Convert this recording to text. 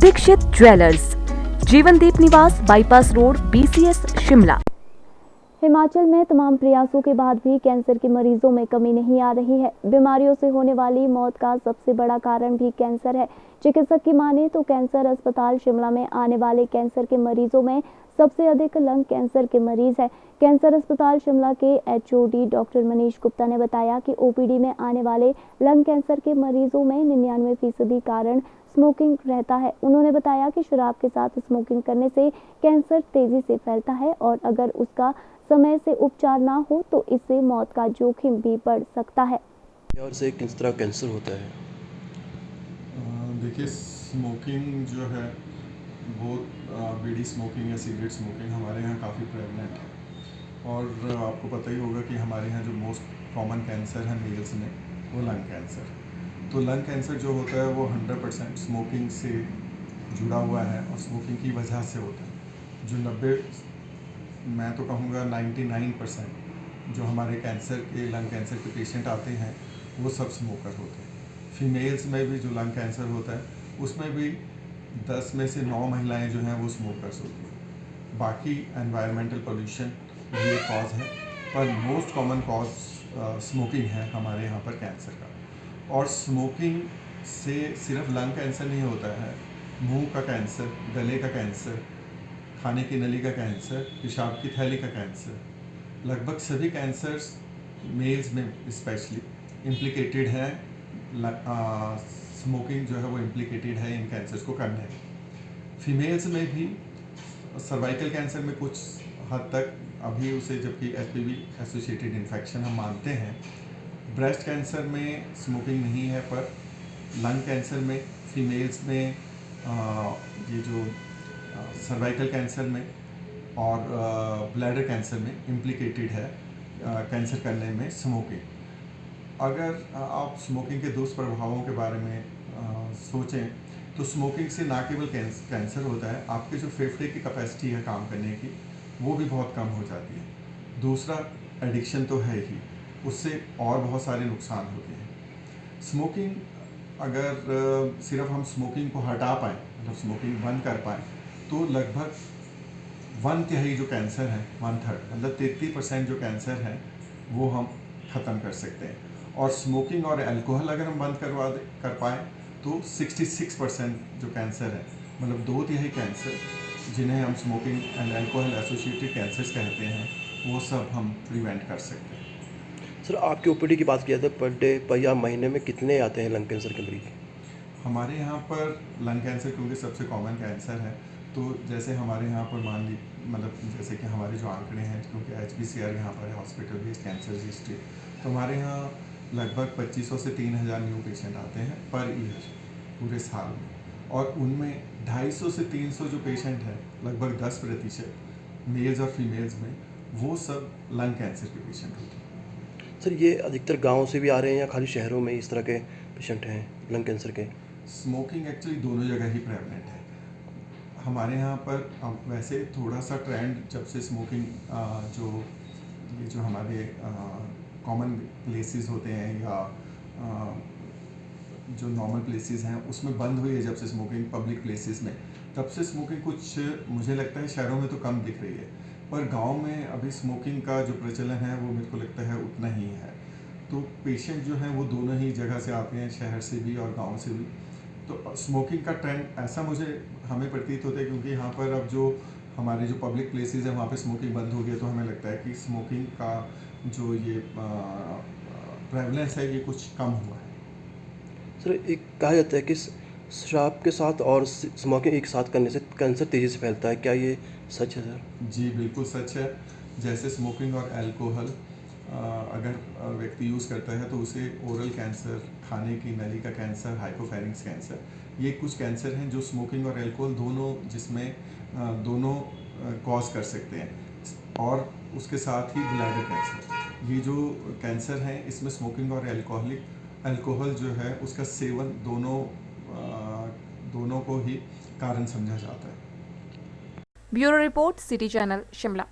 Dixit jewellers, जीवनदीप निवास, bypass road, BCS, Shimla. Himachal में तमाम प्रयासों के बाद भी कैंसर के मरीजों में कमी नहीं आ रही है। बीमारियों से होने वाली मौत का सबसे बड़ा कारण भी कैंसर है। चिकित्सक की माने तो कैंसर अस्पताल शिमला में आने वाले कैंसर के मरीजों में सबसे अधिक लंग कैंसर के मरीज है। कैंसर अस्पताल शिमला के HOD डॉक्टर मनीष गुप्ता ने बताया कि OPD में आने वाले लंग कैंसर के मरीजों में 99% कारण स्मोकिंग रहता है। उन्होंने बताया कि शराब के साथ स्मोकिंग करने से कैंसर तेजी से फैलता है और अगर उसका समय से उपचार ना हो तो इससे मौत का जोखिम भी बढ़ सकता है। और से किस तरह कैंसर होता है? देखिए, स्मोकिंग जो है वो बीड़ी स्मोकिंग या सिगरेट स्मोकिंग हमारे यहाँ काफ़ी प्रेवलेंट है। और आपको पता ही होगा कि हमारे यहाँ जो मोस्ट कॉमन कैंसर है मेल्स में वो लंग कैंसर। तो लंग कैंसर जो होता है वो 100% स्मोकिंग से जुड़ा हुआ है और स्मोकिंग की वजह से होता है। जो 90, मैं तो कहूँगा 99% जो हमारे कैंसर के लंग कैंसर के पेशेंट आते हैं वो सब स्मोकर होते हैं। फीमेल्स में भी जो लंग कैंसर होता है उसमें भी 10 में से 9 महिलाएं जो हैं वो स्मोकर्स होती हैं। बाकी एनवायरमेंटल पोल्यूशन ये कॉज है, पर मोस्ट कॉमन कॉज स्मोकिंग है हमारे यहाँ पर कैंसर का। और स्मोकिंग से सिर्फ लंग कैंसर नहीं होता है, मुंह का कैंसर, गले का कैंसर, खाने की नली का कैंसर, पेशाब की थैली का कैंसर, लगभग सभी कैंसर्स मेल्स में स्पेशली इम्प्लिकेटेड है। स्मोकिंग जो है वो इम्प्लिकेटेड है इन कैंसर्स को करने में। फीमेल्स में भी सर्वाइकल कैंसर में कुछ हद तक अभी उसे जबकि HPV एसोसिएटेड इन्फेक्शन हम मानते हैं। ब्रेस्ट कैंसर में स्मोकिंग नहीं है, पर लंग कैंसर में, फीमेल्स में, ये जो सर्वाइकल कैंसर में और ब्लैडर कैंसर में इम्प्लिकेटेड है कैंसर करने में स्मोकिंग। अगर आप स्मोकिंग के दुष्प्रभावों के बारे में सोचें तो स्मोकिंग से ना केवल कैंसर होता है, आपके जो फेफड़े की कैपेसिटी है काम करने की वो भी बहुत कम हो जाती है। दूसरा, एडिक्शन तो है ही, उससे और बहुत सारे नुकसान होते हैं। स्मोकिंग, अगर सिर्फ हम स्मोकिंग को हटा पाएँ, मतलब स्मोकिंग बंद कर पाएँ, तो लगभग 1/3 जो कैंसर है, 1/3 मतलब 33% जो कैंसर है वो हम ख़त्म कर सकते हैं। और स्मोकिंग और अल्कोहल अगर हम बंद कर पाएँ तो 66% जो कैंसर है, मतलब 2/3 कैंसर जिन्हें हम smoking and alcohol associated cancers कहते हैं, वो सब हम प्रिवेंट कर सकते हैं। सर, आपके OPD की बात किया था, पर डे पर या महीने में कितने आते हैं लंग कैंसर के मरीज? हमारे यहाँ पर लंग कैंसर क्योंकि सबसे कॉमन कैंसर है, तो जैसे हमारे यहाँ पर मतलब जैसे कि हमारे जो आंकड़े हैं, क्योंकि HBCR यहाँ पर है, हॉस्पिटल बेस्ड कैंसर रजिस्ट्री, तो हमारे यहाँ लगभग 2500 से 3000 न्यू पेशेंट आते हैं पर ईयर पूरे साल में। और उनमें 250 से 300 जो पेशेंट हैं, लगभग 10% मेल्स और फीमेल्स में, वो सब लंग कैंसर के पेशेंट होते हैं। सर, ये अधिकतर गाँव से भी आ रहे हैं या खाली शहरों में इस तरह के पेशेंट हैं लंग कैंसर के? स्मोकिंग एक्चुअली दोनों जगह ही प्रेवलेंट है। हमारे यहाँ पर वैसे थोड़ा सा ट्रेंड जब से स्मोकिंग ये जो हमारे कॉमन प्लेसेस होते हैं या जो नॉर्मल प्लेसेस हैं उसमें बंद हुई है, जब से स्मोकिंग पब्लिक प्लेसेस में, तब से स्मोकिंग कुछ मुझे लगता है शहरों में तो कम दिख रही है, पर गांव में अभी स्मोकिंग का जो प्रचलन है वो मेरे को लगता है उतना ही है। तो पेशेंट जो हैं वो दोनों ही जगह से आते हैं, शहर से भी और गाँव से भी। तो स्मोकिंग का ट्रेंड ऐसा हमें प्रतीत होता है, क्योंकि यहाँ पर अब जो हमारे जो पब्लिक प्लेसेस हैं वहाँ पे स्मोकिंग बंद हो गई, तो हमें लगता है कि स्मोकिंग का जो ये प्रेवलेंस है ये कुछ कम हुआ है। सर, एक कहा जाता है कि शराब के साथ और स्मोकिंग एक साथ करने से कैंसर तेज़ी से फैलता है, क्या ये सच है सर? जी बिल्कुल सच है। जैसे स्मोकिंग और अल्कोहल अगर व्यक्ति यूज़ करता है तो उसे ओरल कैंसर, खाने की नली का कैंसर, हाइपोफैरिंक्स कैंसर, ये कुछ कैंसर हैं जो स्मोकिंग और अल्कोहल दोनों कॉज कर सकते हैं। और उसके साथ ही ब्लैडर कैंसर, ये जो कैंसर हैं इसमें स्मोकिंग और अल्कोहल जो है उसका सेवन दोनों को ही कारण समझा जाता है। Bureau report, city channel, Shimla.